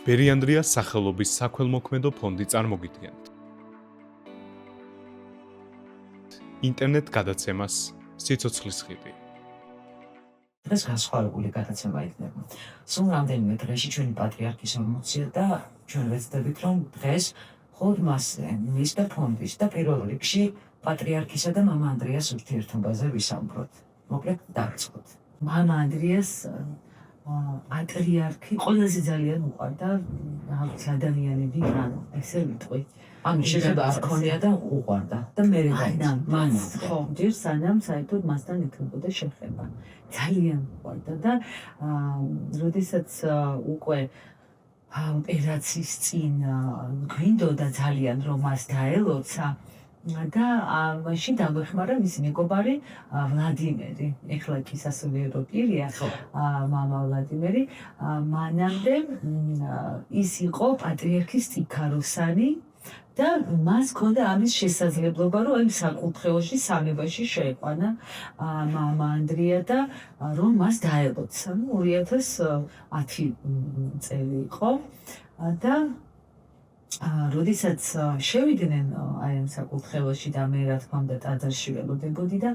ბერი-ანდრიას სახელობის საქველმოქმედო ფონდი წარმოგიდგენთ. ინტერნეტ გადაცემას სიცოცხლის ხიდი. დღეს განსხვავებული გადაცემა იქნება. სულ რამდენიმე დღეში ჩვენი პატრიარქის ემოცია და ჩვენ ვეცდებით, რომ დღეს მხოლოდ მასზე, მის და ფონდის და პირველ რიგში პატრიარქისა და მამა ანდრიას ურთიერთობაზე ვისაუბროთ. მოკლედ დავიწყოთ. მამა ანდრიას პატრიარქი ყველაზე ძალიან უყვარდა ადამიანები, ესე ვიტყვი. ანუ შეიძლება არ ქონია და უყვარდა და მე მან ხო, ჯერ სანამ საერთოდ მასთან იქნებოდა შეხება. ძალიან უყვარდა და როდესაც უკვე ოპერაციის წინ გვინდოდა ძალიან რომ მას დაელოცა და მაშინ დაგვეხმარა მისი მეგობარი ვლადიმერი. ეხლა კი სასულიერო პირია მამა ვლადიმერი. მანამდე ის იყო პატრიარქის ტიქაროსანი და მას ჰქონდა ამის შესაძლებლობა, რომ ამ საკუთრებაში სამებაში შეეყვანა მამა ანდრია და რომ მას დაელოცა. 2010 წელი იყო და როდესაც შევიდნენ აი ამ საკუთრებაში და მე რა თქმა უნდა ტაძარში ველოდებოდი და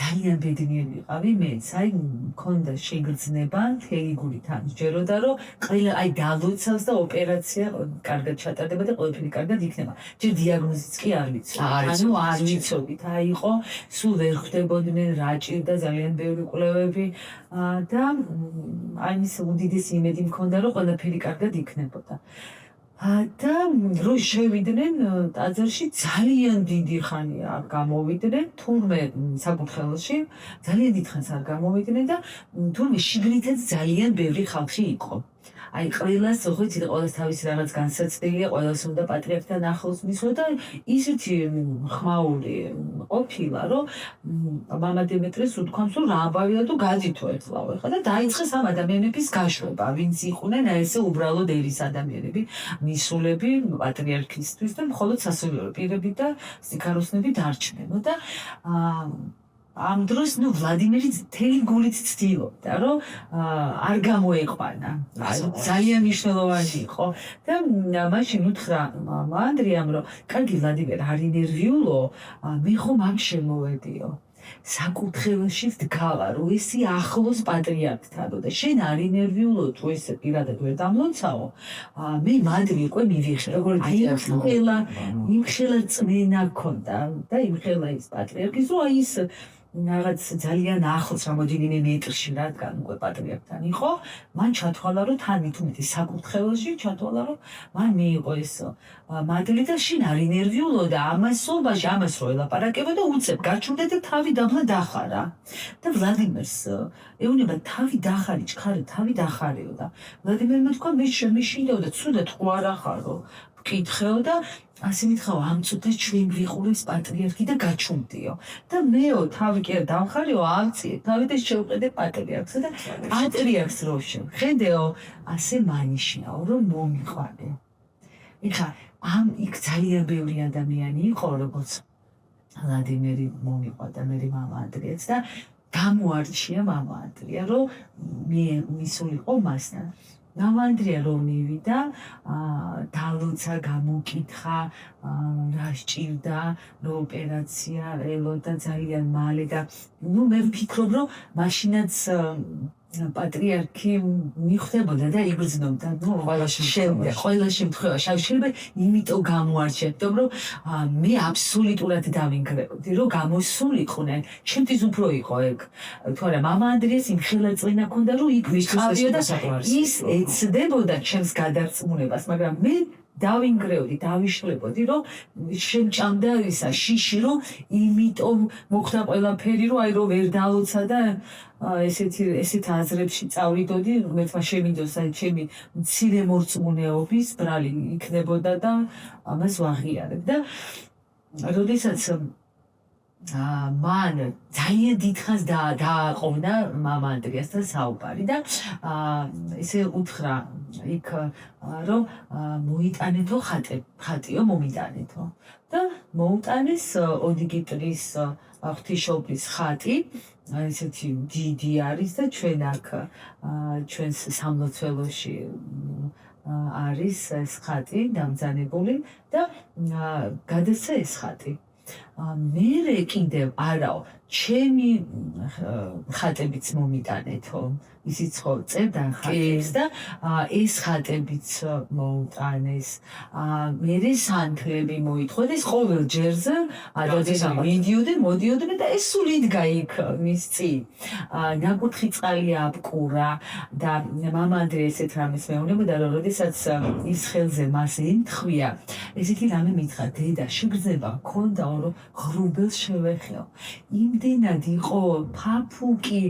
ძალიან ბედნიერი ვიყავი მეც. აი მქონდა შეგრძნება, მთელი გულით ამჯეროდა, რომ ყველა აი დალოცავს და ოპერაცია კარგად ჩატარდება და ყველაფერი კარგად იქნება. ჯერ დიაგნოზიც კი არ ვიცოდი. ანუ არ ვიცოდით. აი იყო, სულ ვერ ხვდებოდნენ, რა ჭირდა, ძალიან ბევრი კვლევები და აი ის უდიდესი იმედი მქონდა, რომ ყველაფერი კარგად იქნებოდა. და რო შევიდნენ ტაძარში ძალიან დიდი ხანი არ გამოვიდნენ, თურმე საკუთრებაში ძალიან დიდ ხანს არ გამოვიდნენ და თურმე შიგნითაც ძალიან ბევრი ხალხი იყო. აი ყველას ხოჭი ყველას თავისი რაღაც განსაცდელია, ყველას უნდა პატრიარქთან ახლოს მისვლა და ისეთი ხმაური ყოფილა, რომ მამა დემეტრეს უთქვამს, რომ რა ამბავია თუ გაძითო ერთლავ ხა და დაიწყეს ამ ადამიანების გაშვება, ვინც იყვნენ ესე უბრალოდ ერის ადამიანები, მისულები პატრიარქისთვის და მხოლოდ სასულიერო პირები და ტიქაროსნები დარჩნენ და ამ დროს ვლადიმერი მთელი გულით ცდილობდა, რომ არ გამოეყვანა. ძალიან მნიშვნელოვანი იყო და მაშინ უთხრა მამა ანდრიამ, რომ კარგი ვლადიმერ, არ ინერვიულო, მე ხომ ამ შემოვედიო. საკუთრებაში ვდგავა, რომ ესი ახლოს პატრიარქთანო და შენ არ ინერვიულო თუ ესე პირადად ვერ დამლოცაო, მე მანდრი უკვე მივიხე. იმხელა წმენა ქონდა და იმხელა ის პატრიარქის, რომ აი ის რაღაც ძალიან ახლოს რამოდენიმე მეტრში რადგან უკვე პატრიარქთან იყო, მან ჩათვალა, რომ თან მით უმეტეს საკუთრებაში ჩათვალა, რომ მან მიიღო ეს მადლი და შინ არ ინერვიულო და ამასობაში ამას რო ელაპარაკებოდა და უცებ გაჩნდა და თავი დაბლა დახარა. და ვლადიმერს ეუნება თავი დახარი, ჩქარე თავი დახარეო და ვლადიმერმა თქვა მე შემეშინდაო და ცუდად ხო არ ახარო. ვკითხეო და ასე მითხრა ამ წუთას ჩვენ ვიყურებს პატრიარქი და გაჩუმდიო და მეო თავი კი არ დავხარიო ავწიე თავი და შევყედე პატრიარქს და პატრიარქს რო შევხედეო ასე მანიშნაო რომ მომიყვანე. ეხლა ამ იქ ძალიან ბევრი ადამიანი იყო როგორც ვლადიმერი მომიყვანა მე მამა ანდრიაც და გამოარჩია მამა ანდრია რომ მისულიყო მასთან. მამა ანდრია რომ მივიდა, დალოცა, გამოკითხა, რა სჭირდა, რო ოპერაცია ელოდა ძალიან მალე და მე ვფიქრობ, რომ მაშინაც პატრიარქი მიხვდებოდა და იგრძნობდა, ყველა შემთხვევაში, შეიძლება იმიტომ გამოარჩევდო, რომ მე აბსოლუტურად დავინგრებოდი, რომ გამოსულიყვნენ, ჩემთვის უფრო იყო ეგ. თუ არა, მამა ანდრიას იმხელა წვენა ქონდა, რომ იქ ვიყავია და ის ეცდებოდა ჩემს გადარწმუნებას, მაგრამ მე დავინგრეოდი, დავიშლებოდი, რომ შემჭამდა ისა შიში, რომ იმიტომ მოხდა ყველაფერი, რომ აი რომ ვერ დალოცა და ესეთ აზრებში წავიდოდი, მეც შემიდოს აი ჩემი მცირე მორწმუნეობის ბრალი იქნებოდა და ამას ვაღიარებ და როდესაც მან ძალიან დიდხანს დააყოვნა მამა ანდრიასთან საუბარი და ესე უთხრა იქ რომ მოიტანეთო ხატიო მომიტანეთო და მოუტანეს ოდიგიტრის ღვთისმშობლის ხატი ესეთი დიდი არის და ჩვენ აქ ჩვენს სამლოცველოში არის ეს ხატი დამძანებული და გადასცა ეს ხატი. მერე კიდევ არაო, ჩემი ხატებიც მომიტანეთო, ისიც ხო წერდა ხატებს და ეს ხატებიც მოუტანეს. მერე სანთლები მოითხოვდა, ეს ყოველ ჯერზე როდესაც მოდიოდნენ და ეს სულ იდგა იქ მის წინ. ნაკუთხი წყალი აბკურა და მამანდრე ესეთ რამეს მეუბნებოდა, რომ როდესაც ის ხელზე მას ემთხვია, ესეთი რამე მითხრა, დედა, შეგრძნება მქონდა რომ ღრუბელს შევეხეო. იმდენად იყო ფაფუკი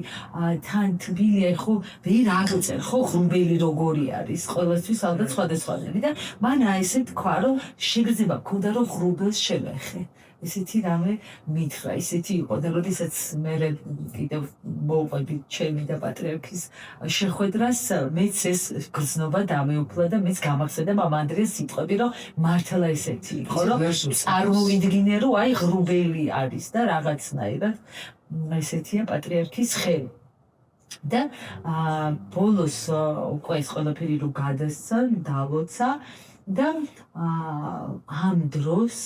თან თბილი, ხო ვერ აღწერ, ხო ღრუბელი როგორი არის, ყოველთვის ალბათ სხვადასხვანაირი და მან ესე თქვა, რომ შეგრძნება მქონდა რომ ღრუბელს შევეხე. ესეთი რამე მითხრა, ისეთი იყო და როდესაც მე კიდევ მოვყვები ჩემი და პატრიარქის შეხვედრას, მეც ეს გრძნობა დამეუფლა და მეც გამახსენდა მამანდრეს სიტყვები, რომ მართლა ესეთი იყო, რომ წარმოვიდგინე, რომ აი ღრუბელი არის და რაღაცნაირად ესეთია პატრიარქის ხელი. და ბოლოს უკვე ეს ყველაფერი რო გადასცა, დავოცა და ამ დროს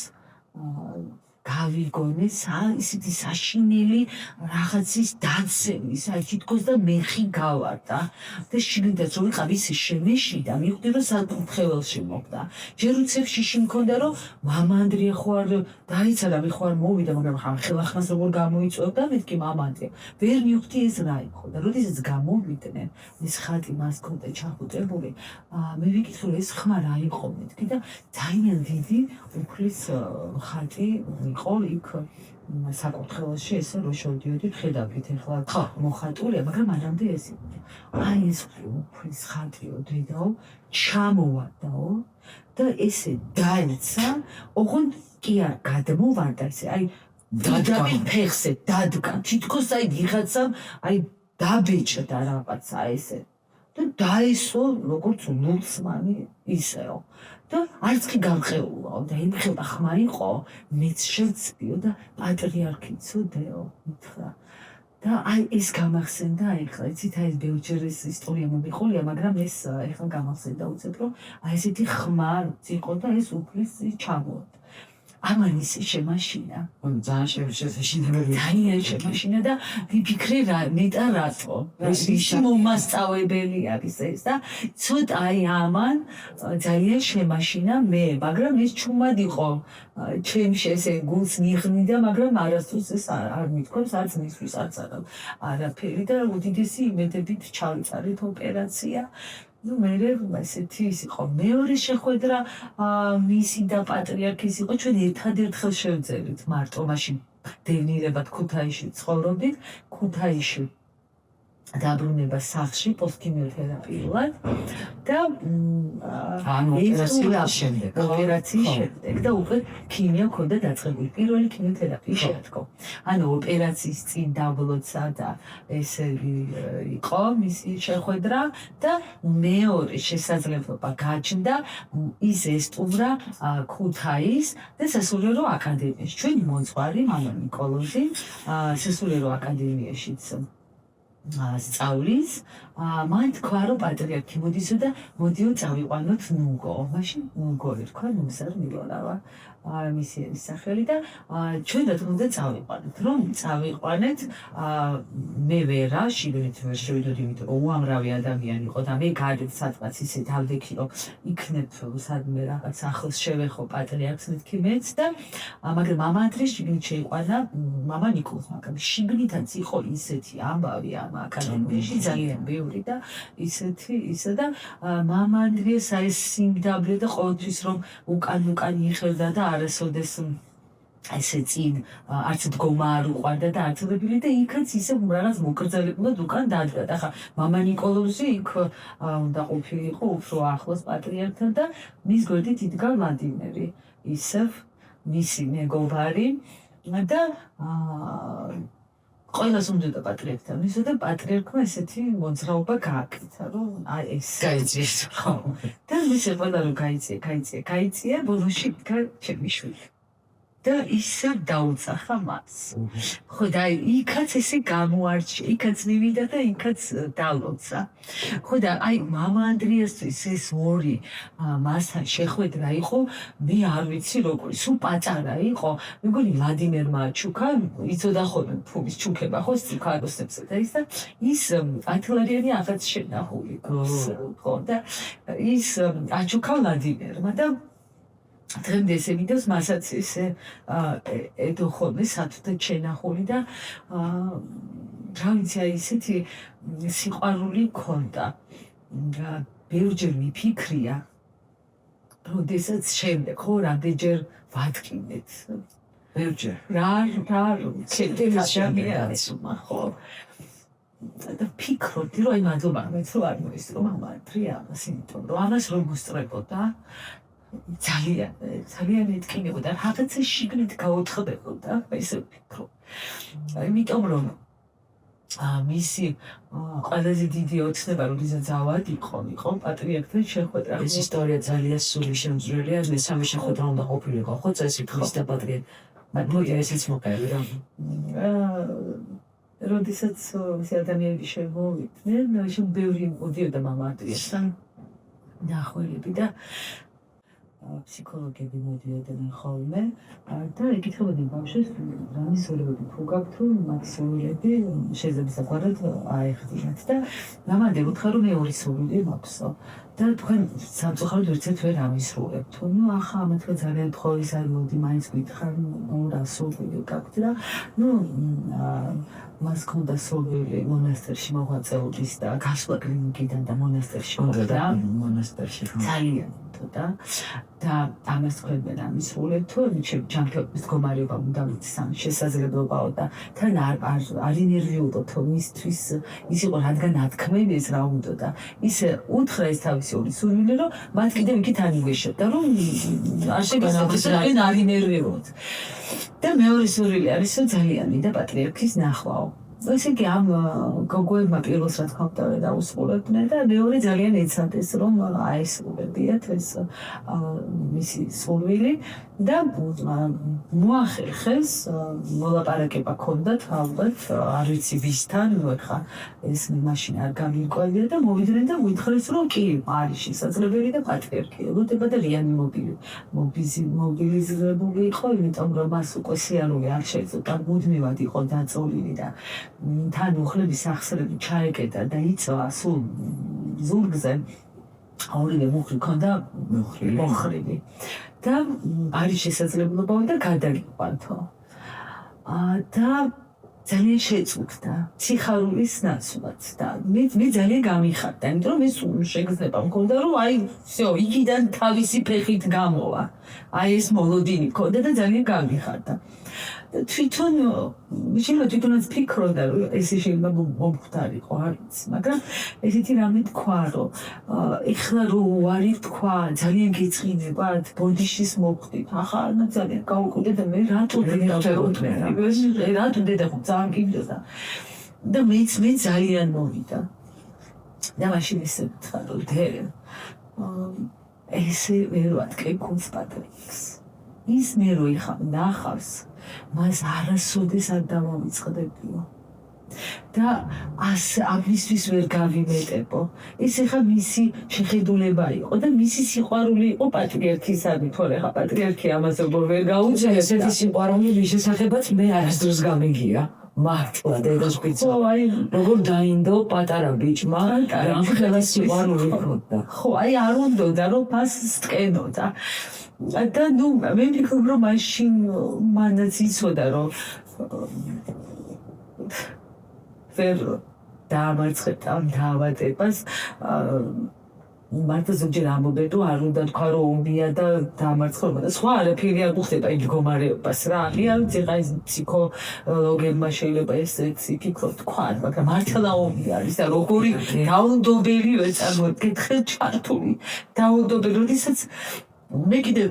გავიგონე ისეთი საშინელი რაღაცის დაცემის, აი თითქოს და მეხი გავარდა და შიგნითაც რო ვიყავი ისე შემეშიდა, მივხვდი რომ საკურთხეველში მოკდა. ჯერ უცებ შიში მქონდა რომ მამანდრია ხო არ დაიცადა, მე ხო არ მოვიდა, მაგრამ ხან ხელახმას როგორ გამოიწვევდა, მეთქი მამანდრია. ვერ მივხვდი ეს რა იყო და როდესაც გამოვიდნენ, ეს ხატი მას ქონდა ჩახუტებული, მე ვიკითხე რომ ეს ხმა რა იყო მეთქი და ძალიან დიდი უფლის ხატი იყო იქ საკურთხეველში, ესე რო შევდიოდით, ხედავთ ეხლა მოხატულია, მაგრამ მანამდე ეს იყო. აი ეს უფლის ხატიო დედაო, ჩამოვარდაო და ესე დაეცა, ოღონდ კი არ გადმოვარდა ესე, აი დადაბი ფეხზე დადგა, თითქოს აი ვიღაცამ აი დაბეჭდა რაღაცა ესე. და დაესო როგორც ნულსმანი ისეო. და არც კი გამყეულაო და იმხება ხმა იყო, მეც შევწდიო და პატრიარქიცო დეო მითხრა. და აი ეს გამახსენდა ეხლა, იცით აი ეს ბევრჯერ ეს ისტორია მომიყოლია, მაგრამ ეს ეხლა გამახსენდა უცებ, რომ აი ესეთი ხმა იყო და ეს უფლის ჩამოვარდა. ამან ისე შემაშინა. ძალიან შემაშინებელი. ძალიან შემაშინა და ვიფიქრე რა, ნეტა რატო? ისი მომასწავებელი არის ეს და ცოტა აი ამან ძალიან შემაშინა მე, მაგრამ ეს ჩუმად იყო. ჩემში ესე გულს მიღნიდა, მაგრამ არასდროს ეს არ მithქვებს, არც მისთვის არც არაფერი და უდიდესი იმედებით ჩავიწყარით ოპერაცია. ну მერე ესეთი ის იყო მეორე შეხვედრა მისი და პატრიარქის იყო ჩვენ ერთადერთხელ შევძელით მარტო მაშინ დევნილებად ქუთაისში ცხოვრობდით ქუთაისში დაბრუნება სახლში პოსტკიმიოთერაპიულად და ოპერაციის შემდეგ და უკვე ქიმია ქონდა დაწყებული პირველი ქიმიოთერაპიის შეადგო. ანუ ოპერაციის წინ დაბლოცა და ესე იყო მისი შეხვედრა და მეორე შესაძლებლობა გაჩნდა ის ესტუმრა ქუთაის და სასულიერო აკადემიაში. ჩვენი მოძღვარი მამა ნიკოლოზი სასულიერო აკადემიაშიც სწავლის, მან თქვა რომ პატრიარქი მოდისო და მოდიო წავიყვანოთ ნუგო. მაშინ ნუგო ერქვა, ნუმსარ მილონავა მისი სახელი და ჩვენ რა თქმა უნდა წავიყვანეთ. რომ წავიყვანეთ, მე ვერა, შიგნით ვერ შევიდოდი, იმიტომ რომ უამრავი ადამიანი იყო და მე გარეთ სადღაც ისე დავდექი რომ იქნებ სადმე რაღაც ახლოს შევეხო პატრიარქს მეთქი მეც და მაგრამ მამანდრე შიგნით შეიყვანა მამა ნიკოლოზ, მაგრამ შიგნითაც იყო ისეთი ამბავი ამ აკადემიაში ძალიან ბევრი და ისე და მამანდრეს აი სიმდაბლე და ყოველთვის რომ უკან იხევდა და არასოდეს ესე წინ არც დგომა არ უყვარდა და არცებილი და იქაც ისე რაღაც მოკრძალებულად უკან დადგა. ახლა მამა ნიკოლოზი იქ უნდა ყოფილიყო უფრო ახლოს პატრიარქთან და მის გვერდით იდგა ვლადიმერი, ისევ მისი მეგობარი და ყველას უნდა პატრიარქთან ისე და პატრიარქმა ესეთი მოძრაობა გააკეთა, რომ აი ეს გაიწიეს. და მის ყველა რომ გაიწია, ბოლოში იდგა ჩემი შვილი. და ისევ დაუწახა მას. ხო და იქაც ესე გამოარჩია, იქაც მივიდა და იქაც დალოცა. ხო და მამა ანდრიასთვის ეს ორი მასთან შეხვედრა იყო, მე არ ვიცი როგორი, სულ პატარა იყო, მეგონი ვლადიმერ მაჩუკა, იცოდა ხოლმე ფულის ჩუქება ხო სიკაროსებზე და ის ათლარიანი აღაც შენახული ხო და ის აჩუკა ვლადიმერმა და დღემდე ესე ვიდეოს მასაც ესე ედო ხოლმე სათუდად შენახული და რა ვიცი ისეთი სიყვარული მქონდა და ბევრჯერ მიფიქრია როდესაც შემდეგ ხო რამდენჯერ ვატკინეთ ბევრჯერ რა ჩემთვის შემიაცმა ხო და ფიქრობდი რომ მადლობა მეც რო არ მოისწრო მამა ტრიამას იმიტომ რომ ამას რომ მოსწრებოდა ძალიან ეთქინებოდა რაღაცა შიგნით გაუთხდებოდა ესე ვფიქრობ იმიტომ რომ მისი ყველაზე დიდი ოცნება როდესაც ავად იყო პატრიარქთან შეხვედრა ეს ისტორია ძალიან სული შემძვრელია მესამე შეხვედრა უნდა ყოფილიყო ხო წესი ქვის და პატრიარქი ესეც მოკავე რა როდესაც ეს ადამიანები შემოვიდნენ შენ ბევრი მოდიოდა მამა ანდრიასთან ნახველები და ფსიქოლოგები მოდიოდნენ ხოლმე და ეკითხებოდნენ ბავშვებს რამის სურვილები თუ გაქვთ თუ მათ სურვილები შესაძლებლად აეხდინათ და მამამდე უთხრა რომ მე ორი სურვილი მაქვსო და თქვენ სამწუხაროდ ერთად ვერ ამისრულებთ ნუ ახლა ამათქვა ძალიან თხოვის არ მოდი მაინც გითხარ რა სურვილი გაქვთ და ნუ მას ქონდა სურვილი მონასტერში მოღვაწეობის და გასვლა კლინიკიდან და მონასტერში მოხვდა მონასტერში ძალიან და ამას თქვენ ამისრულებთ თუ ჯანმრთელობის მდგომარეობა უნდა მიცან შესაძლებლობაო და თან არ ინერვიულობთ მისთვის ის იყო რადგან ათქმევეს რა უნდა და ისე უთხრა ეს თავისი ორი სურვილი რომ მათ კიდევ იქით ანიგვეშებდა რომ არ შეგანახოთ რა არ ინერვიულობთ და მეორე სურვილი არის რომ ძალიან მინდა პატრიარქის ნახვაო ესე იგი ამ გოგოებმა პირველს რა თქმა უნდა დაუსრულებდნენ და მეორე ძალიან ეცადეს რომ აესრულებიათ ეს მისი სურვილი და მოახერხეს მოლაპარაკება ჰქონდათ ალბათ არ ვიცი ვისთან ხა ეს მაშინ არ გამიყვებია და მოვიდნენ და მოითხრეს რომ კი არის შესაძლებელი და პატრიარქი ელოდება და მობილიზებული იყო იმიტომ რომ მას უკვე სიარული არ შეეძლო მუდმივად იყო დაწოლილი და თან უხლების ახსრები ჩაეკეტა და იწვა სულ ზურგზე ორივე მუხლი ქონდა მოხრილი და არის შესაძლებლობა და გადაგიყვანთო და ძალიან შეწუხდა სიხარულის ნაცვლად და მე ძალიან გამიხარდა იმიტომ რომ ეს შეგრძნება მქონდა რომ всё იქიდან თავისი ფეხით გამოვა ეს მოლოდინი ქონდა და ძალიან გამიხარდა თვითონ თვითონაც ფიქრობდა რომ ესე შეიძლება მომხდარიყო არ ვიცი მაგრამ ესეთი რამე თქვა რომ ეხლა რო ვარი თქვა ძალიან გეწყინებათ ბოდიშის მოხდით ახლა ძალიან გაუკვირდა და მე რატო დედახო ძალიან გიგდოდა და მეც ძალიან მოვიდა და მაშინ ესე ვთქვა რომ ესე ვერ ვატკექულს პატრიარქს ის მე რო იხარ ნახავს მას არასოდეს არ დამოვიწყდებიო და ამისთვის ვერ გავიმეტებო ეს ახლა მისი შეხედულება იყო და მისი სიყვარული იყო პატრიარქისადმი თორე ხა პატრიარქი ამას როგორ ვერ გაუძლებს ესეთი სიყვარული ვის შესახებაც მე არასდროს გამიგია მართლა დედაშვილიცა როგორ დაინდო პატარა ბიჭმა რამ ხელა სიყვარული ჰქონდა ხო არ უნდოდა რომ ფასს ტყენოდა და ნუ მე ვფიქრობ რომ მაშინ მანაც იცოდა რომ ვერ დაამარცხებდა ამ დაავადებას მარტო ზოგჯერ ამბობენ რომ არ უნდა თქვა რომ ომია და დაამარცხება და სხვა არაფერი არ გხდება იმ მდგომარეობას რა არ ვიცი ხა ეს ფსიქოლოგებმა შეიძლება ესეც იფიქროთ თქვა მაგრამ მართლა ომი არის და როგორი დაუნდობელი ვერ წარმოგეკითხეთ ჩართული დაუნდობელი როდესაც მე კიდევ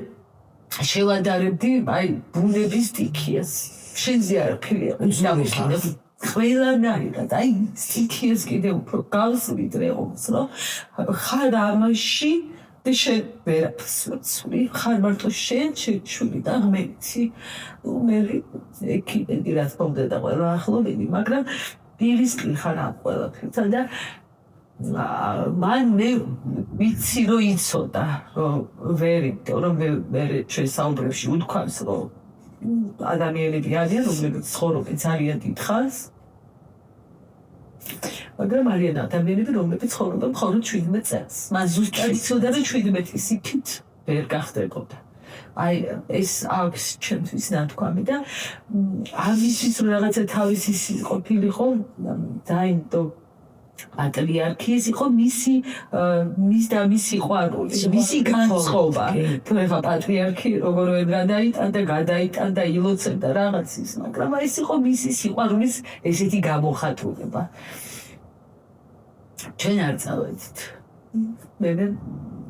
შევადარებდი ბუნების სტიქიას შენზე არაფერი არ ყველანაირად სტიქიას კიდევ უფრო გავსვიდრე ომს რომ ხარ ამაში და შენ ვერაფერს ვცვლი, ხარ მარტო შენ შეჩული და ღმერთი, მე კიდე რა თქმა უნდა და ყველა ახლობელი, მაგრამ პირისპირ ხარ ამ ყველაფერთან და მან მე ვიცი რომ იცოდა რომ რომ მე ჩვენ საუბრებში უთქვამს რომ ადამიანები არიან რომლებიც ცხოვრობენ ძალიან დიდხანს მაგრამ არიან ადამიანები რომლებიც ცხოვრობენ მხოლოდ 17 წელს მან ზუსტად იცოდა რომ 17 იქით ვერ გახდებოდა აი ეს აქვს ჩემთვის ნათქვამი და ამისთვის რომ რაღაცა თავისი ყოფილიყო დაინდო პატრიარქის იყო მისი მის სიყვარული, მისი განწყობა. თუ ეხა პატრიარქი როგორ ვერ გადაიტანდა ილოცებდა რაღაცის, მაგრამ ეს იყო მისი სიყვარულის ესეთი გამოხატულება. ჩვენ არ წავედით. მე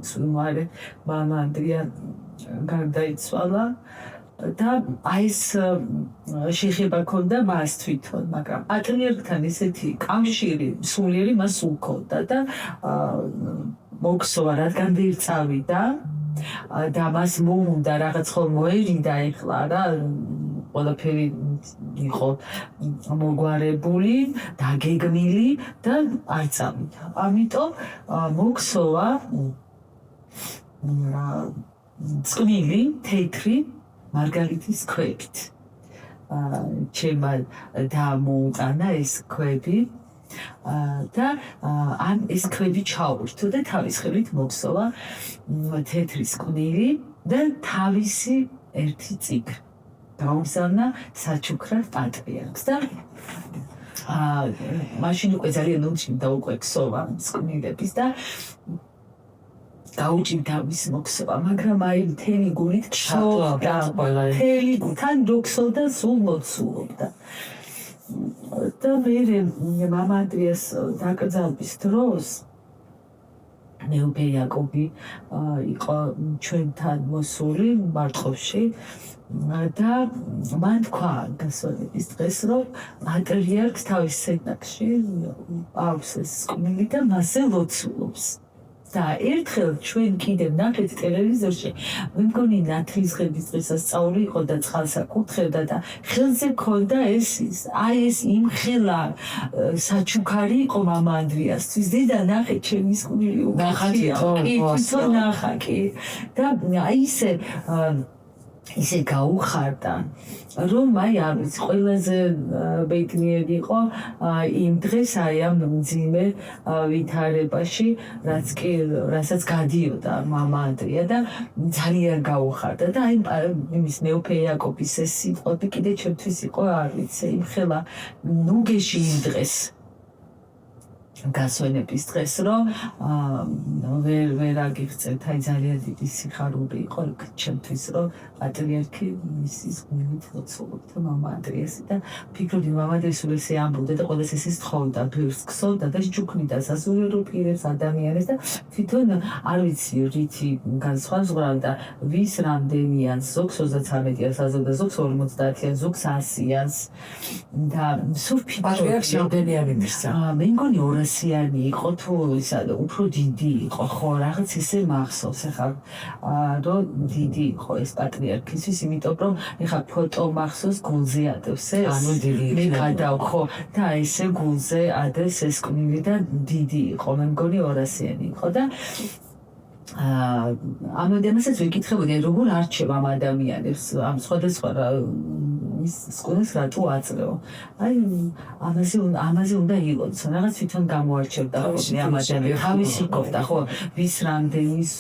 სულმარე მამა ანდრია გარდაიცვალა და აი ეს შეხება ქონდა მას თვითონ, მაგრამ პატრიარქთან ესეთი კავშირი სულიერი მას უქონდა და მოგსოვა რადგან ვერ წავიდა და მას მოუნდა რაღაც ხომ მოერიდა ეხლა რა ყველაფერი იყო მოგვარებული, დაგეგმილი და არ წავიდა. ამიტომ მოგსოვა წვნილი თეთრი მარგალიტის ქვებით. ჩემმა დამოუტანა ეს ქვები და ეს ქვები ჩაურთო და თავის ხელით მოგსოვა თეთრის კვნილი და თავისი ერთი წიგნი. დაუმზავნა საჩუქრად პატრიარქს და მაშინ უკვე ძალიან უჩინდა უკვე ქსოვა კვნილების და გაუჭირდა მის მოქსოვა, მაგრამ აი მთელი გულით ქსოვდა, მთელი თან დოქსოვდა, სულ მოცულობდა. და მე მამა ანდრიას დაკრძალვის დროს მეუფე იაკობი იყო ჩვენთან მოსული მარტყოფში და მან თქვა გასვენების დღეს, რომ პატრიარქს თავის სენაკში აქვს ეს კვნილი და მასზე ლოცულობს. და ერთხელ ჩვენ კიდევ ნახეთ ტელევიზორში, მე მგონი ნათლისღების დღესასწაული იყო და წყალს აკურთხებდა და ხელზე ქონდა ეს იმხელა საჩუქარი იყო მამა ანდრიასთვის. დედა ნახეთ ჩემი კვნილი ნახატი ნახაკი და აი ისე გაუხარდა რომ აი არ ვიცი ყველაზე ბედნიერი იყო იმ დღეს აი ამ მძიმე ვითარებაში რასაც გადიოდა მამა ანდრია და ძალიან გაუხარდა და აი იმის მეუფე იაკობის ეს სიტყვები კიდე ჩემთვის იყო არ ვიცი იმხელა ნუგეში იმ დღეს გასვენების დღეს რომ ვერ აგიღწევთ აი ძალიან დიდი სიხარული იყო ჩემთვის რომ პატრიარქი მისის გულით ლოცულობდა მამა ანდრიასი და ფიქრობდი მამა ანდრიას ესე ამბობდა და ყველას ესე სთხოვდა ბევრს ქსოვდა და ჩუქნიდა სასულიერო პირებს ადამიანებს და თვითონ არ ვიცი რითი განსხვავდა ვის რამდენიანს ზოგს 33-იანს აზრდა ზოგს 50-იან ზოგს 100-იანს და სულ პატრიარქს რამდენიანი მისცა მე მგონი 200-იანი იყო თუ ისა უფრო დიდი იყო ხო რაღაც ესე მახსოვს ახლა რომ დიდი იყო ეს პატრიარქისთვის იმიტომ რომ ახლა ფოტო მახსოვს გულზე ადევს ეს ანუ დიდი მე გადავხო და ესე გულზე ადევს ეს კვნილი და დიდი იყო მე მგონი 200-იანი იყო და ამოდემასაც ვიკითხებოდი როგორ არჩევ ამ ადამიანებს ამ სხვადასხვა ის სკოლას რატო აწრეო აი ამაზე უნდა ილოცო რაღაც თვითონ გამოარჩევდა ამ ადამიანებს თავისი ყოფდა ხო ვის რამდენის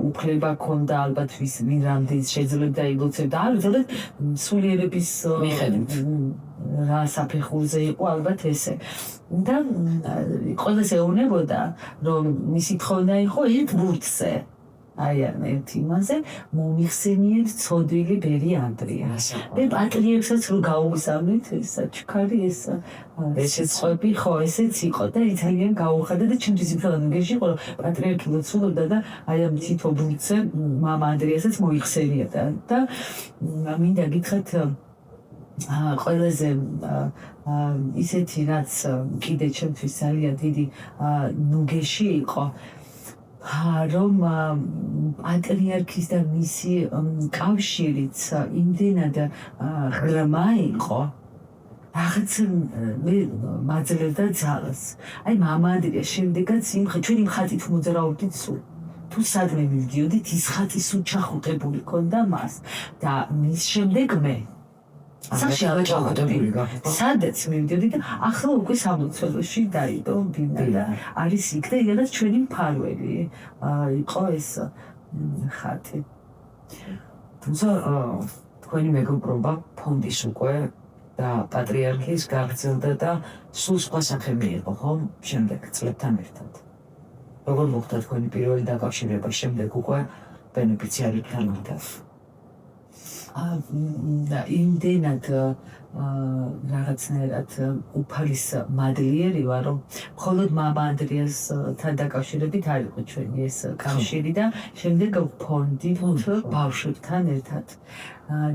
უფლება ქონდა ალბათ ვის რამდენს შეძლებდა ილოცებდა არ ვიცი სულიერების მიხედვით რა საფეხურზე იყო ალბათ ესე და ყველას ეუბნებოდა რომ მისი თხოვნა იყო ერთ ბურთზე აი ერთ იმაზე მომიხსენიეთ ცოდვილი ბერი ანდრიას მე პატრიარქსაც რომ გაუმგზავნით ეს საჩუქარი ესეც ხვები ხო ესეც იყო და ძალიან გაუხარდა და ჩემთვის იმხელა ნუგეში იყო რომ პატრიარქი ლოცულობდა და აი ამ თითო ბურთზე მამა ანდრიასაც მოიხსენიებდა და მინდა გითხრათ ყველაზე ისეთი რაც კიდე ჩემთვის ძალიან დიდი ნუგეში იყო რომ პატრიარქის და მისი კავშირიც იმდენად ღრმა იყო, რაღაც მე მაძლევდა ძალას. აი მამა ადრია შემდეგაც ჩვენი მხატით მოძრაობდით სულ. თუ სადმე მივდიოდით, ის ხატი სულ ჩახუტებული ქონდა მას და მის შემდეგ მე სახში ჩახუტებული გახდა. სადაც მივდიოდი და ახლა უკვე სამლოცველოში დაიდო ბინა და არის იქ და რაღაც ჩვენი მფარველი იყო ეს ხატი. თუმცა თქვენი მეგობრობა ფონდის უკვე და პატრიარქის გაგრძელდა და სულ სხვა სახე მიიღო ხომ შემდეგ წლებთან ერთად. როგორ მოხდა თქვენი პირველი დაკავშირება შემდეგ უკვე ბენეფიციარებთან ერთად? იმდენად რაღაცნაირად უფალის მადლიერი ვარ, რომ მხოლოდ მამა ანდრიასთან დაკავშირებით არ იყო ჩვენი ეს კავშირი და შემდეგ ფონდით ბავშვებთან ერთად.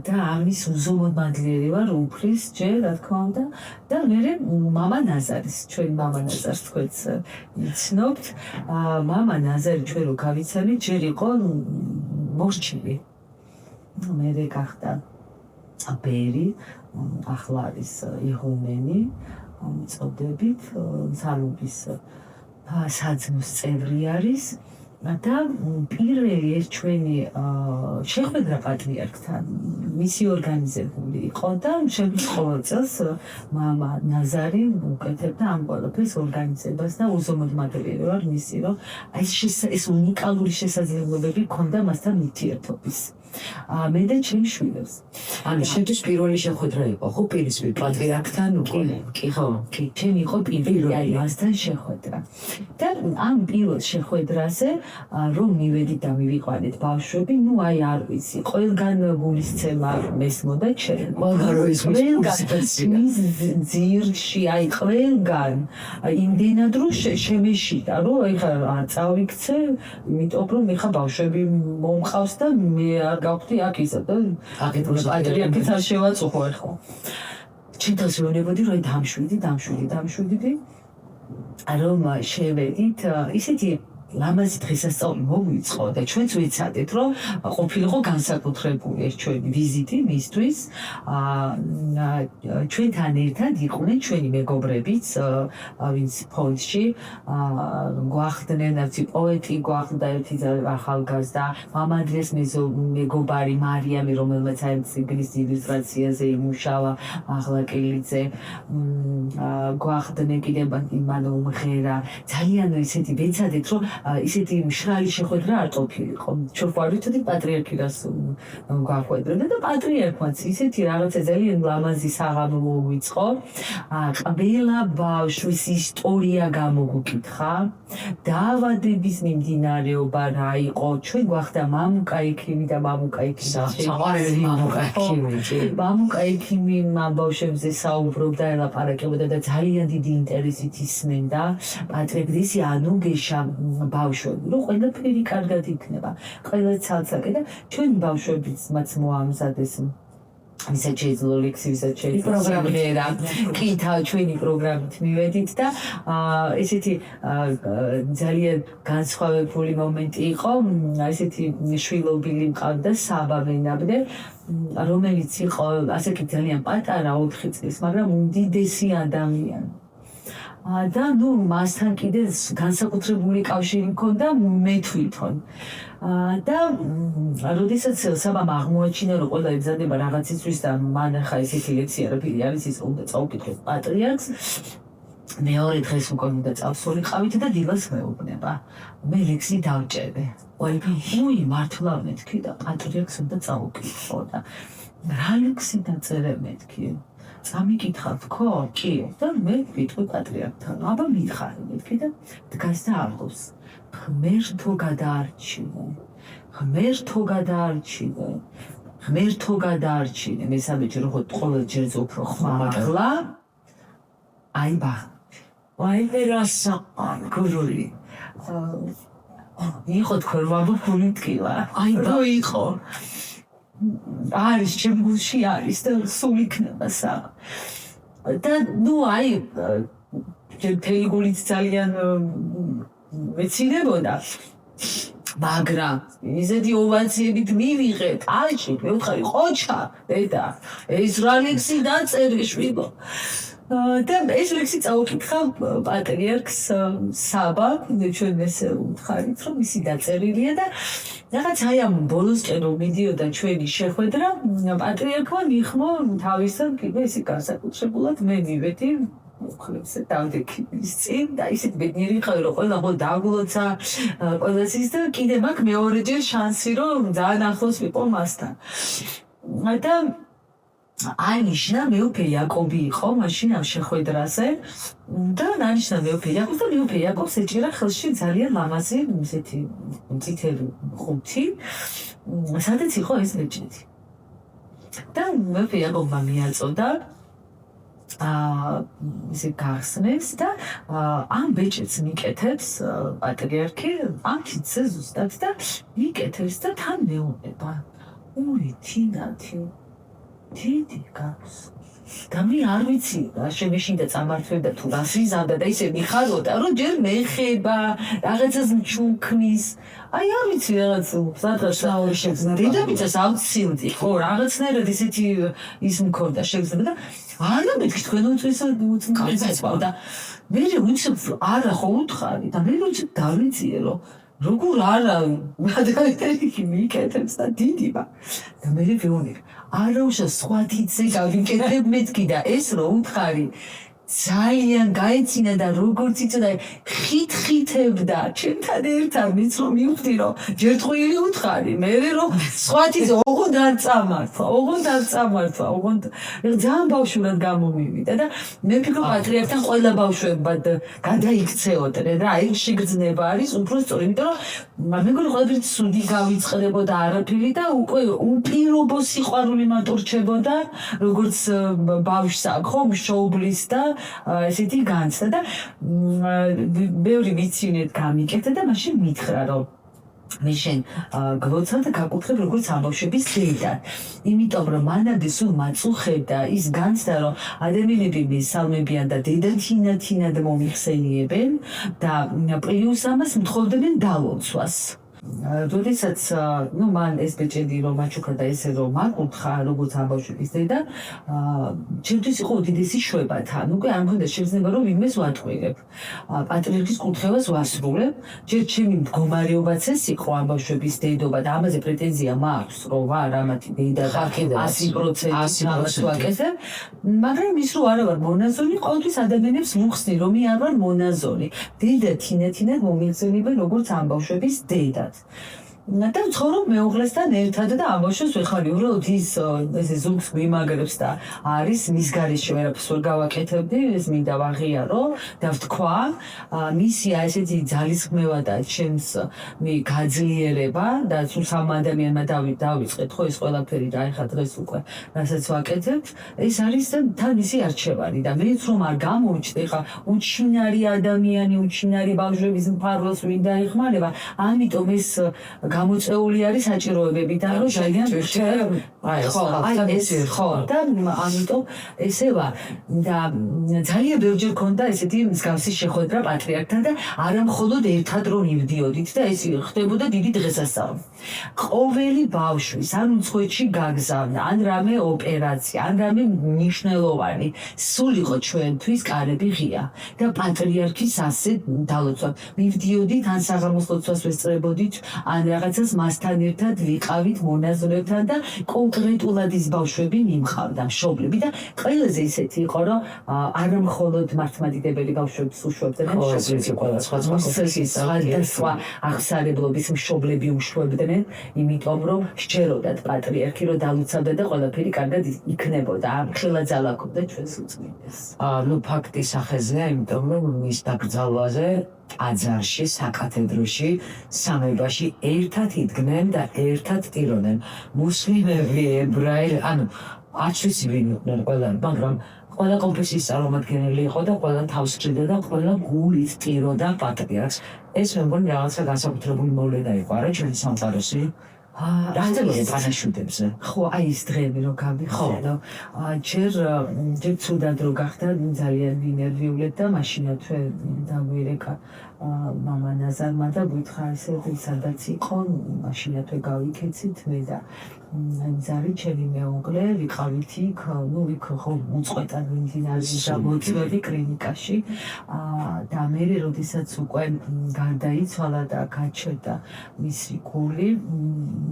და ამის უზომოდ მადლიერი ვარ უფლის ჯერ რა თქმა უნდა და მე მამა ნაზარის ჩვენი მამა ნაზარს თქვენც იცნობთ. მამა ნაზარი ჩვენ რო გავიცანით ჯერ იყო მორჩილი. მერე გახდა ბერი, ახლა არის იღუმენი, წოდებით, სამების საძმოს წევრი არის და პირველი ეს ჩვენი შეხვედრა პატრიარქთან მისი ორგანიზებული იყო და შემდეგ ყოველ წელს მამა ნაზარი უკეთებდა ამ ყველაფერს ორგანიზებას და უზომოდ მადლიერი ვარ მისი რომ ეს უნიკალური შესაძლებლობები ჰქონდა მასთან ურთიერთობის. მე და ჩემი შვილებს. ანუ შენთვის პირველი შეხვედრა იყო ხო პირისპირ პატრიარქთან უკვე? კი ხო, კი, ჩემი იყო პირველი მასთან შეხვედრა. და ამ პირველ შეხვედრაზე რომ მივედით და მივიყვანეთ ბავშვები, ნუ აი არ ვიცი, ყველგან გულისცემა მესმოდა ჩვენ. ყველგან რო ის მის ძირში, აი ყველგან იმდენად რომ შემეშიტა, რომ ეხლა არ წავიქცე, იმიტომ რომ ეხლა ბავშვები მომყავს და მე არ გავხდი აქ ისა და პატრიარქიც არ შევაწუხო ხო. ჩემთვის ვეუბნებოდი რომ დამშვიდი რომ შევედით ისეთი ლამაზი დღესასწაული მოგვიწყო და ჩვენც ვიცადეთ რომ ყოფილიყო განსაკუთრებული ეს ჩვენი ვიზიტი მისთვის. ჩვენთან ერთად იყვნენ ჩვენი მეგობრებიც ვინც ფონდში გვახდნენ ერთი პოეტი გვახდა ერთი ახალგაზრდა მამა ანდრიას მეგობარი მარიამი რომელმაც აი ციგნის ილუსტრაციაზე იმუშავა აღლაკელიძე გვახდნენ კიდევ იმანო უმღერა ძალიან ისეთი ვეცადეთ რომ ისეთი მშრალი შეხვედრა არ ყოფილიყო. ჩვენ ვარვითოდი პატრიარქი რას გვახვედრებდა და პატრიარქმაც ისეთი რაღაცა ძალიან ლამაზი საღამო მოვიწყო. ყველა ბავშვის ისტორია გამოგვიკითხა. დაავადების მიმდინარეობა რა იყო. ჩვენ გვახდა მამუკა ექიმი და მამუკა ექიმი. საყვარელი მამუკა ექიმი. მამუკა ექიმი ამ ბავშვებზე საუბრობდა, ელაპარაკებოდა და ძალიან დიდი ინტერესით ისმენდა. პატრიარქის ანუ გეშა ბავშვები, რომ ყველაფერი კარგად იქნება, ყველა ცალ-ცალკე და ჩვენ ბავშვებიც მას მოამზადეს ვისაც შეიძლება ლექსი, ვისაც შეიძლება პროგრამერა, კითხა ჩვენი პროგრამით მივედით და ესეთი ძალიან განსხვავებული მომენტი იყო, ესეთი შვილობილი მყავდა საბა ვენაბდე, რომელიც იყო ასეთი ძალიან პატარა 4 წლის, მაგრამ უდიდესი ადამიანი. და ნუ მასთან კიდე განსაკუთრებული კავშირი მქონდა მე თვითონ. და როდესაც საბამ აღმოაჩინა რომ ყველა ებზადება რაღაცისთვის და მან ახლა ესეთი ლექსია რა ფირი არის ის უნდა წაუკითხოს პატრიარქს მეორე დღეს უკვე უნდა წავსულიყავით და დილას მეუბნება მე ლექსი დავჭერე. უი მართლა მეთქი და პატრიარქს უნდა წაუკითხო და რა ლექსი დაწერე მეთქი. წამიკითხავ თქო? კი და მე ვიტყვი პატრიარქთან. აბა მითხარი მეთქი და დგას და აღობს. ღმერთო გადაარჩინე. მესამეჯერ ხო ყოველ ჯერზე უფრო ხმამაღლა. აი ბა. აი მე რასა გურული. იყო თქვენ ვაბოფული მტკივა. აი რო იყო. არის ჩემგულში არის და სულ იქნება სა. და ნუ აი თელგულით ძალიან მეცინებოდა მაგრამ ისეთი ოვაციებით მივიღეთ, აიში, მე ვთხარი ყოჩა, დედა, ეს რა ლექსი დაწერე შვილო. და ეს ლექსი წაუკითხა პატრიარქს საბა, ჩვენ ესე ვთხარით, რომ ისი დაწერილია და რაღაც აი ამ ბოლოსკენ რომ მიდიოდა ჩვენი შეხვედრა, პატრიარქმა მიხმო თავისთან კიდე ისი განსაკუთრებულად მე მივედი ხლებზე დავდექი ის წინ და ისეთ ბედნიერი ხარ რომ ყველა ხო დაგლოცა ყველას ის და კიდე მაქვს მეორეჯერ შანსი რომ ძალიან ახლოს ვიყო მასთან. და ანიშნა მეუფე იაკობი იყო მაშინ ამ შეხვედრაზე და ანიშნა მეუფე იაკობს და მეუფე იაკობს ეჭირა ხელში ძალიან ლამაზი ისეთი წითელი ხუთი სადაც იყო ეს ბეჭედი. და მეუფე იაკობმა მიაწოდა ისე გახსნეს და ამ ბეჭედს მიკეთებს პატრიარქი ამ თითზე ზუსტად და მიკეთებს და თან მეუბნება ორი თინათი დიდი გავს და მე არ ვიცი რა შემეშინდა წამართვედა თუ რა სიზამდა და ისე მიხაროდა რომ ჯერ მეხება რაღაცას მჩუქნის აი არ ვიცი რაღაც სადღაც საური შეგზნა დედამიწას ავცილდი ხო რაღაცნაირად ისეთი ის მქონდა შეგზნა და არა მეთქი თქვენ უცნაირად და მე ვიცი არა ხო უთხარი და მე ვიცი დავიძიე რომ როგორ არა მაგალითად მიკეთებს და დიდიმა და მე ვეუბნები არა უშა სხვა თითზე გავიკეთებ მეთქი და ეს რო უთხარი ძალიან გაეცინა და როგორც იცოდა ხითხითებდა ჩემთან ერთად მის რომ მივხვდი რომ ჯერ ტყუილი უთხარი მე რომ სხვა თითზე ოღონდ არ წამართვა ოღონდ ძალიან ბავშვურად გამომივიდა და მე ვფიქრობ პატრიარქთან ყველა ბავშვებად გადაიქცეოდნენ რა აი შეგრძნება არის უფრო სწორი იმიტომ რომ მეგონი ყველაფერი ცუდი გავიწყდებოდა არაფერი და უკვე უპირობო სიყვარული მატორჩებოდა როგორც ბავშვს აქვს ხო მშობლის და ესეთი განცდა და ბევრი მიცინეთ გამიკეთდა და მაშინ მითხრა რომ მე შენ გლოცავ და გაკუთრებ როგორც ამბავშვების დედა იმიტომ რომ მანამდე სულ მაწუხებდა ის განცდა რომ ადამიანები მესალმებიან და დედა თინათინად მომიხსენიებენ და პლუს ამას მთხოვდნენ დალოცვას როდესაც მან ეს ბეჭედი რომ მაჩუქა და ესე რომ მაკუთხა როგორც ამბავშვების დედა ჩემთვის იყო უდიდესი შვება თან უკვე არ მქონდა შეგრძნება რომ ვინმეს ვატყვირებ პატრიარქის კურთხევას ვასრულებ ჯერ ჩემი მდგომარეობაც ეს იყო ამბავშვების დედობა და ამაზე პრეტენზია მაქვს რომ ვარ ამათი დედა და 100% ვაკეთებ მაგრამ ის რო არა ვარ მონაზონი ყოველთვის ადამიანებს ვუხსნი რომ მე არ ვარ მონაზონი დედა თინათინად მომიხსენიებენ როგორც ამბავშვების დედა და ცხოვრობ მეუღლესთან ერთად და ამბავშვებს ვეხარი უბრალოდ ის ესე ზურგს გვიმაგრებს და არის მის გარეშე ვერაფერს ვერ გავაკეთებდი ეს მინდა ვაღიარო და ვთქვა მისია ესეთი ძალისხმევა და ჩემს გაძლიერება და სულ სამ ადამიანმა დავიწყეთ ხო ეს ყველაფერი და ეხლა დღეს უკვე რასაც ვაკეთებ ეს არის თან მისი არჩევანი და მეც რომ არ გამოვიჩნდე ეხლა უჩინარი ადამიანი უჩინარი ბავშვების მფარველს ვინ დაიხმარება ამიტომ ეს გამოწეული არის საჭიროებები და რომ ძალიან ხო და ამიტომ ესე ვარ და ძალიან ბევრჯერ ქონდა ესეთი მსგავსი შეხვედრა პატრიარქთან და არა მხოლოდ ერთად რომ მივდიოდით და ეს ხდებოდა დიდი დღესასწაული ყოველი ბავშვის ან უცხოეთში გაგზავნა ან რამე ოპერაცია ან რამე მნიშვნელოვანი სულ იყო ჩვენთვის კარები ღია და პატრიარქის ასე დალოცვა მივდიოდით ან საღამოს ლოცვას ვესწრებოდით ან რაღაცას მასთან ერთად ვიყავით მონაზონებთან და კონკრეტულად ის ბავშვები მიმხავდა მშობლები და ყველაზე ისეთი იყო რომ არა მხოლოდ მართლმადიდებელი ბავშვებს უშვებდნენ მშობლები ყველა სხვა აღსარებლობის მშობლები უშვებდნენ იმიტომ რომ სჯეროდათ პატრიარქი რომ დალოცავდა და ყველაფერი კარგად იქნებოდა ამ ხელა ძალაკობდა ჩვენს უწმინდეს ნუ ფაქტი სახეზეა იმიტომ რომ მის დაკრძალვაზე ტაძარში, საკათედროში, სამებაში ერთად იდგნენ და ერთად ტიროდნენ მუსლიმები, ებრაელი, ანუ არ ვიცი ვინ იყვნენ ყველა, მაგრამ ყველა კონფესიის წარმომადგენელი იყო და ყველა თავს ჭრიდა და ყველა გულით ტიროდა პატრიარქს. ეს მე მგონი რაღაცა განსაკუთრებული მოვლენა იყო, არა ჩვენი სამყაროში. რასწავლე პანაშვიდებზე? ხო, აი ეს დღეები რო გავიხსენო, ჯერ ცუდად რო გახდა ძალიან ვინერვიულეთ და მაშინათვე დამოირეკა მამა ნაზარმა და გითხრა ესე სადაც იყო, მაშინათვე გავიქეცით მე და ზარი ჩემი მეუღლე ვიყავით იქ, ნუ იქ ხო უწყვეტად მიმდინარე გამოწვევი კლინიკაში და მე როდესაც უკვე გარდაიცვალა და გაჩერდა მისი გული,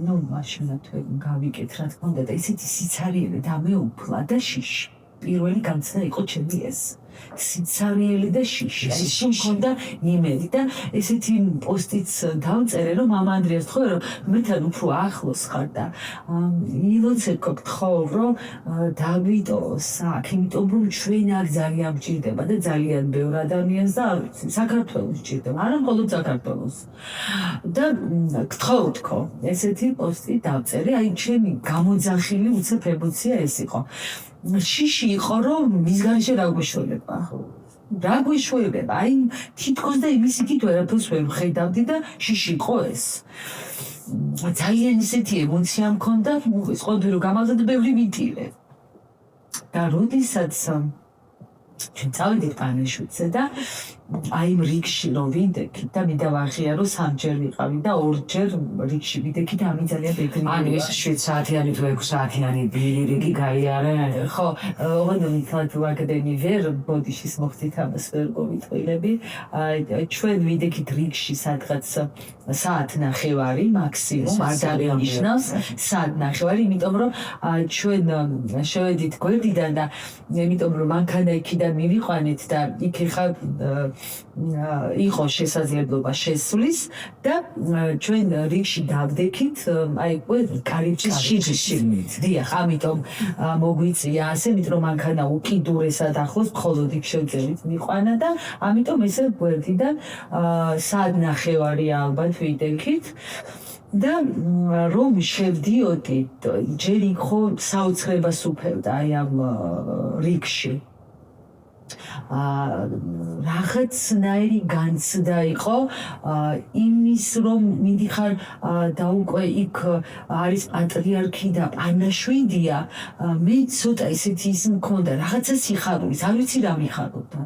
ნუ მაშინათვე გავიკეთ რა თქმა უნდა და ისეთი სიცარიელი დამეუფლა და შიში. პირველი განცდა იყო ჩემი ეს. სიცარიელი და შიში. ის მქონდა იმედი და ესეთი პოსტიც დავწერე რომ მამა ანდრიას თქვა რომ მეთან უფრო ახლოს ხარ და ილოცეკო გთხოვ რომ დავიდო აქ იმიტომ რომ ჩვენ აქ ძალიან გვჭირდება და ძალიან ბევრ ადამიანს და საქართველოს ჭირდება არა მხოლოდ საქართველოს და გთხოვ თქო ესეთი პოსტი დავწერე აი ჩემი გამოძახილი უცებ ემოცია ეს იყო შიში იყო რომ მის გარშე რა გვეშველება რა გვეშველება აი თითქოს და იმის იქით ვერაფერს ვერ ვხედავდი და შიში იყო ეს ძალიან ისეთი ემოცია მქონდა ეს ყოველდღე რომ გამაგზავნე ბევრი მიტირე და როდესაც ჩვენ წავედით პანაშვიდზე და აი რიგში რომ ვიდექით და მინდა ვაღია რომ სამჯერ ვიყავი და ორჯერ რიგში ვიდექით ამი ძალიან ბედნიერია. ანუ ეს 7 საათიანი თუ 6 საათიანი რიგი გაიარე. ხო, ოღონდ თვითონ აკადემი ვერ ბოდიშის მოხდით ამას ვერ გოვიტყილები. ჩვენ ვიდექით რიგში სადღაც საათ ნახევარი მაქსიმუმ არ დანიშნავს საათ ნახევარი, იმიტომ რომ ჩვენ შევედით გვერდიდან და იმიტომ რომ მანქანა იქიდან მივიყვანეთ და იქ ხა იყო შესაძლებლობა შესვლის და ჩვენ რიგში დავდექით აი უკვე კარიბჭის შიგნით. დიახ, ამიტომ მოგვიწია ასე, იმიტომ რომ მანქანა უკიდურესად ახლოს მხოლოდ იქ შევძელით მიყვანა და ამიტომ ესე გვერდიდან საათ ნახევარი ალბათ ვიდექით. და რომ შევდიოდი, ჯერ იქ ხო საოცრებას უფევდა აი ამ რიგში. რაღაცნაირი განცდა იყო იმის რომ მიდიხარ და უკვე იქ არის პატრიარქი და პანაშვიდია მე ცოტა ისეთი ის მქონდა რაღაცა სიხარულის არ ვიცი რა მიხარობდა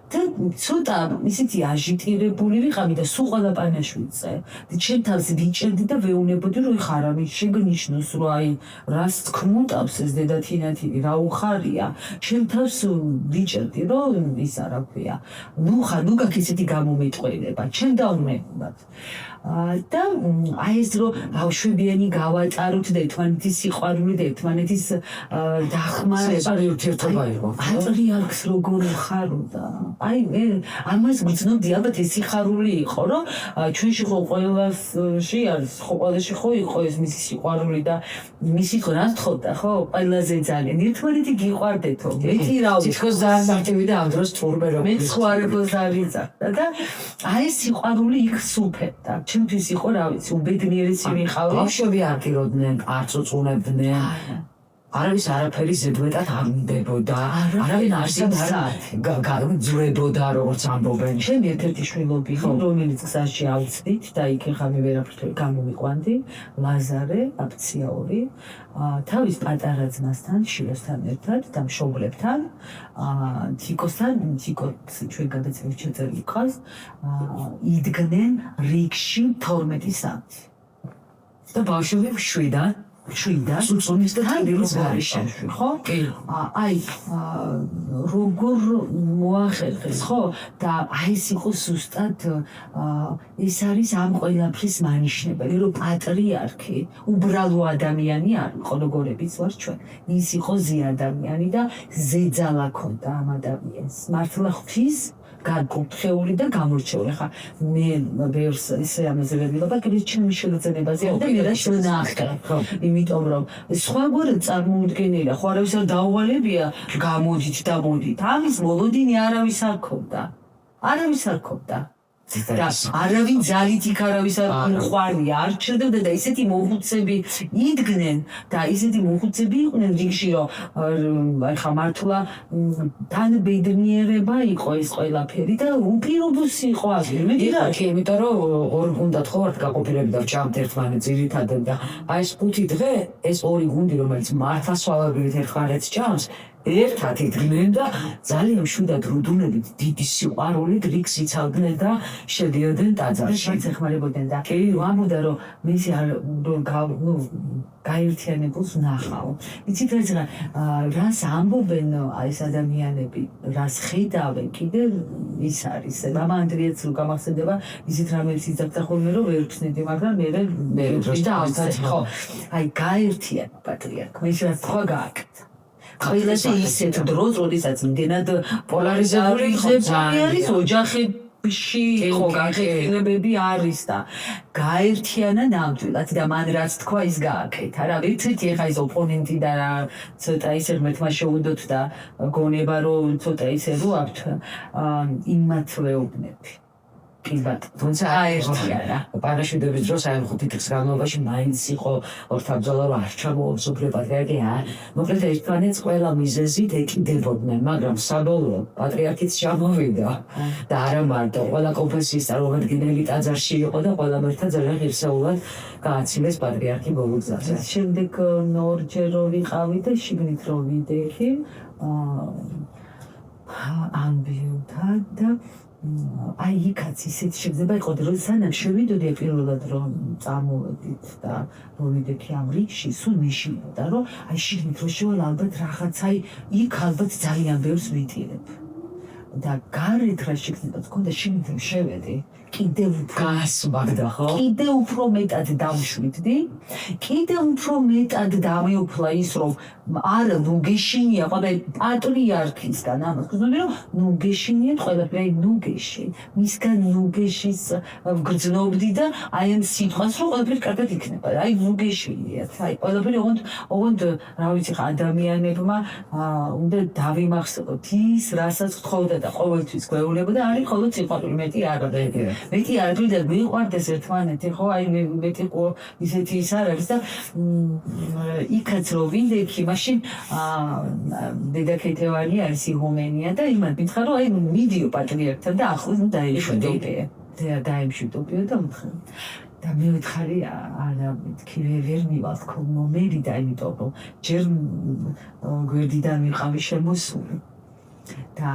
და ცოტა ისეთი აჟიტირებული ვიყავი და სულ ყველა პანაშვიდზე და ჩემ თავს ვიჭერდი და ვეუბნებოდი რომ ხარ ამის შეგნიშნოს რომ აი რას თქმუტავს ეს დედათინათინი რა უხარია ჩემ თავს ვიჭერდი რომ ის არა ქვია ნუ ხარ ნუ გაქვს ისეთი გამომეტყველება ჩემ დაუნებად და აი ეს რომ ბავშვებიანი გავატაროთ და ერთმანეთის სიყვარული და ერთმანეთის დახმარება ურთიერთობა იყო პატრიარქს როგორ ხარობდა აი მე ამას გძნობდი ალბათ ეს სიხარული იყო რომ ჩვენში ხო ყველაში არის ხო ყველაში ხო იყო ეს მისი სიყვარული და მისი ხო რა თქონდა ხო ყველაზე ძალიან ერთმანეთი გიყვარდეთო მეტი რა თითქოს ძალიან აქტივი და ამ დროს თურმე რომ მე სხვარებას არიზახდა და აი ეს სიყვარული იქ სუფევდა ჩემთვის იყო რა ვიცი უბედნიერესი ვიყავი ბავშვები არ გიროდნენ არ წუწუნებდნენ არავის არაფერი ზედმეტად არ უნდებოდა არავინ არსად არ ძურებოდა როგორც ამბობენ ჩემი ერთ-ერთი შვილობი რომელიც გზაში ავწდით და იქ ხა მე ვერაფერ გამომიყვანდი ლაზარე აფციაური თავის პატარა ძმასთან შილოსთან ერთად და მშობლებთან თიკოსთან თიკოს ჩვენ გადაცემის ჩაწერილი ყავს იდგნენ რიგში 12 საათი და ბავშვები შვიდან სუწონის და ტირილის გარეშე ხო? აი როგორ მოახერხეს ხო? და აი ეს იყო ზუსტად ეს არის ამ ყველაფრის მანიშნებელი რომ პატრიარქი უბრალო ადამიანი არ იყო როგორებიც ვარ ჩვენ ის იყო ზე ადამიანი და ზეძალა ქონდა ამ ადამიანს მართლა ღვთის განკუთხედული და გამორჩეული ხა მე ბევრს ისე ამაზე ვერ ვილობა კიდე ჩემი შეგრძნებაზე და მე რა შევნახე იმიტომ რომ სხვაგვარად წარმოუდგენელია ხო არავის არ დაუვალებია გამოდით ამის მოლოდინი არავის არ ქონდა და არავინ ძალით იქ არავის ყვარი არ ჩერდებოდა და ისეთი მოხუცები იდგნენ და ისეთი მოხუცები იყვნენ რიგში რომ ხა მართლა თან ბედნიერება იყო ეს ყველაფერი და უპირობოსი იყო აგერ კი, იმიტომ რომ ორი გუნდად ხო ვართ გაყოფილები და ვჭამთ ერთმანეთს ძირითადად და აი ეს 5 დღე ეს ორი გუნდი რომელიც მართლმსვავებლივით ერთმანეთს ჭამს ერთად იდგნენ და ძალიან მშვიდად რუდუნებით დიდი სიყვარულით რიგს იცავდნენ და შედიოდნენ ტაძარში. ეხმარებოდნენ და ვამბობდა რომ მისი გაერთიანებულს ვნახავ. იცით რას ამბობენ ეს ადამიანები, რას ხედავენ კიდე ის არის. მამა ანდრიაც რო გამახსენდება, ისეთ რამეც იცავდა ხოლმე რომ ვერ ვხსნიდი, მაგრამ მე დროს და ხო, აი გაერთიანა პატრიარქმა, ის რაც თქვა გააკეთა. ყველაზე ისეთ დროს, როდესაც იმდენად პოლარიზებული არის ოჯახებში ხო გაღებები არის და გაერთიანა ნამდვილად და მან რაც თქვა ის გააკეთა. რა ვიცით ეხა ის ოპონენტი და რა ცოტა ისე ღმერთმა შეუდოთ და გონება რომ ცოტა ისე რო აქვთ იმათ ვეუბნები. თუმცა აერთიანა. პარაშუდების დროს აი 5 დღის განმავლობაში მაინც იყო ორთაბრძოლა რომ არ ჩამოუვს უფლე პატრიარქი მოკლედ ერთმანეთს ყველა მიზეზით ეკიდებოდნენ მაგრამ საბოლოოდ პატრიარქიც ჩამოვიდა და არა მარტო ყველა კონფესიის წარმომადგენელი ტაძარში იყო და ყველამ ერთად ძალიან ღირსეულად გააცილეს პატრიარქი ბოლო გზაზე. შემდეგ ორჯერ რო ვიყავი და შიგნით რო ვიდექი ამბიუთა და აი იქაც ისეთ შეიძლება იყოს რომ სანამ შევიდოდი პირველად რომ წამოვედით და რომ ვიდექი ამ რიგში სულ მიშინოდა რომ აი შიგნით რო შევალ ალბათ რაღაც აი იქ ალბათ ძალიან ბევრს ვიტირებ და გარეთ რა შეგიძლიათ გქონდა შიგნით რომ შევედი კიდევ უფრო გასვაგდა ხო? კიდევ უფრო მეტად დამშვიდდი კიდევ უფრო მეტად დამეუფლა ის რომ არა ნუ გეშინია ყველაფერი პატრიარქისგან ამას გქონდა რომ ნუ გეშინიათ ყველაფერი ნუ გეშინ მისგან ნუ გეშის გრძნობდი და აი ამ სიტყვას რომ ყველაფერი კარგად იქნება აი ნუ გეშინიათ აი ყველაფერი ოღონდ რა ვიცი ხა ადამიანებმა უნდა დავიმახსოვროთ ის რასაც გთხოვდა და ყოველთვის გვეუბნებოდა არის მხოლოდ სიყვარული მეტი არ არის მეტი არ არის და მიყვარდეს ერთმანეთი ხო აი მეტი ყო ისეთი ის არ არის და იქაც რო ვიდექი მაშინ დედაქეთევანი არის იღუმენია და იმან მითხრა რომ აი მიდიო პატრიარქთან და ახლოს დაიშვიდობია დაიმშვიდობია და მითხრა და მე ვითხარი არა მეთქი ვერ მივალ თქო მომერი და იმიტომ რომ ჯერ გვერდიდან ვიყავი შემოსული და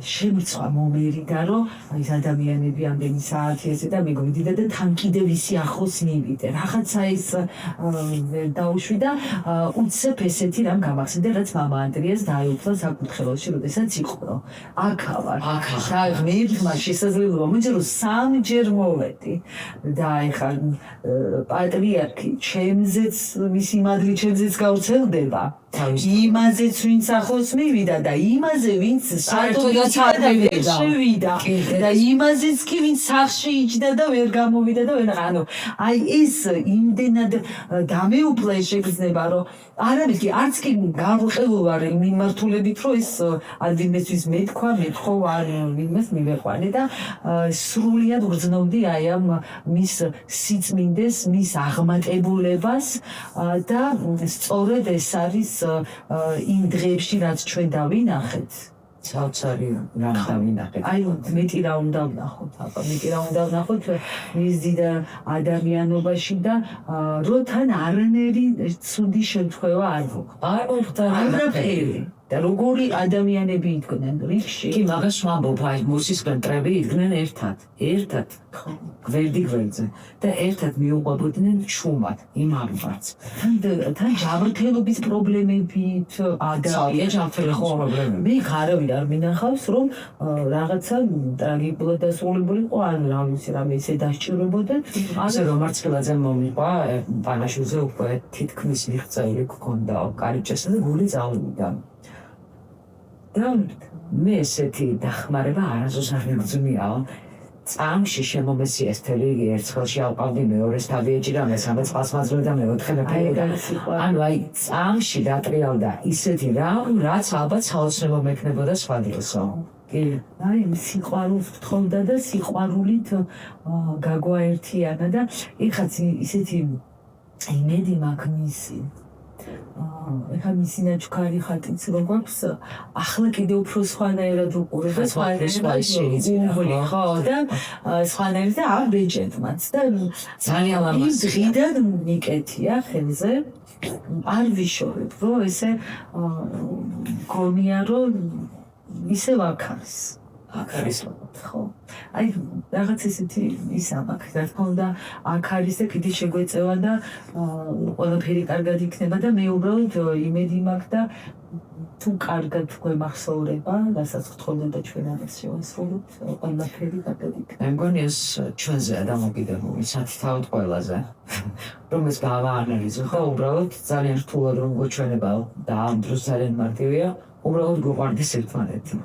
შემწვა მომერი და რომ ის ადამიანები ამდენი საათი ესე და მიგვიდიდა და თან კიდევ ისი ახლოს მივიდე რაღაცა ის ვერ დაუშვი და უცებ ესეთი რამ გამახსენდა რაც მამა ანდრიას დაეუფლა საკურთხეველში როდესაც იყო აქა ვარ და ღმერთმა შესაძლებლობა მოიწერა რომ 3 ჯერ მოვედი და ეხა პატრიარქი ჩემზეც მისი მადლი ჩემზეც გავრცელდება იმაზეც ვინც ახლოს მივიდა და იმაზე ვინც საერთოდაც არ მივიდა და იმაზეც კი ვინც სახში იჯდა და ვერ გამოვიდა და ვერ ანუ აი ეს იმდენად დამეუფლა შეგრძნება რომ არავის კი არც კი გავუყევ ვარ მიმართულებით რომ ეს ვინმესთვის მეთქვა მეთხოვ არ ვინმეს მივეყვანე და სრულიად ვგრძნობდი აი ამ მის სიწმინდეს მის აღმატებულებას და სწორედ ეს არის იმ დღეებში რაც ჩვენ დავინახეთ ცალცარი რამ დავინახეთ აი მეტი რა უნდა ვნახოთ აბა მეტი რა უნდა ვნახოთ მის დიდ ადამიანობაში და რო თან არანერი ცუდი შემთხვევა არ მოხდა არაფერი და როგორი ადამიანები იდგნენ რიგში კი მაგას ვამბობ აი მოსისგან მტრები იდგნენ ერთად გვერდზე და ერთად მიუყვებოდნენ ჩუმად იმავაც თან ჯანმრთელობის პრობლემებით პრობლემები მე არავინ არ მინახავს რომ რაღაცა ტრაგიკულად დასრულებული იყო ან რა ვიცი რამე ისე დასჭირებოდა ასე რომ მარცხილაძე მომიყვა პანაშუზე უკვე თითქმის მიღწეული გქონდა კარიჭესა და გული წავიდა და მე ესეთი დახმარება არასდროს არ მიგძვნიაო წამში შემომესი ესთელი ერთხელში ავყავდი მეორეს თავი ეჭირა მესამე წყალს მაძლევდა და მეოთხე მეფეოდა ანუ აი წამში დატრიალდა ისეთი რამ რაც ალბათ საოცრებო მექნებოდა სხვა დროსო კი, აი სიყვარულს ვთხოვდა და სიყვარულით გაგვაერთიანა და ეხაც ისეთი იმედი მაქვს მისი. ეხა მისი ნაჩქარი ხატიც რო გვაქვს, ახლა კიდე უფრო სხვანაირად უყურება, სხვანაირად ხო და სხვანაირად და აბრეჯეთმაც და ძალიან ლამაზია. დღიდან მიკეთია ხელზე. არ ვიშორებ, რომ ესე გონია რომ ისევ აქ არის. აქ არის ხო. აი რაღაც ესეთი ის ამაკ რა თქმა უნდა აქ არის და კიდე შეგვეწევა და ყველაფერი კარგად იქნება და მე უბრალოდ იმედი მაქვს და თუ კარგად გვემახსოვრება, რასაც გთხოვდა და ჩვენ ამას შევასრულოთ, ყველაფერი კარგად იქნება. მე მგონი ეს ჩვენზეა დამოკიდებული, საერთოდ ყველაზე. რომ ეს გავაანალიზო, ხო, უბრალოდ ძალიან რთულად რომ გვეჩვენება და ამ დროს ძალიან მარტივია, უბრალოდ გვყვარდეს ერთმანეთი.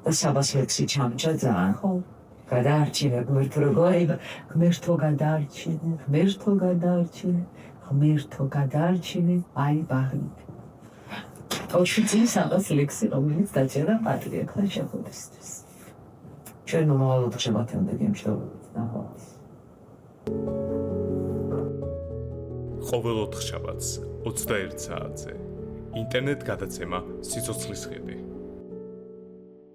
და საბას ლექსი ჩამჭა ძალიან. ხო. გადაარჩინე ღმერთო როგორ ღმერთო გადაარჩინე, ღმერთო გადაარჩინე, ღმერთო გადაარჩინე, აი ბაღი. ოჩვიცის საბას ლექსი, რომელიც დაჭერა პატრიარქთან შეხვედრისთვის. ჩვენ მომავალ შეხვედრამდე გემშვიდობებით. ნახვამდის. ყოველ ოთხშაბათს 21 საათზე ინტერნეტ გადაცემა სიცოცხლის ხედი.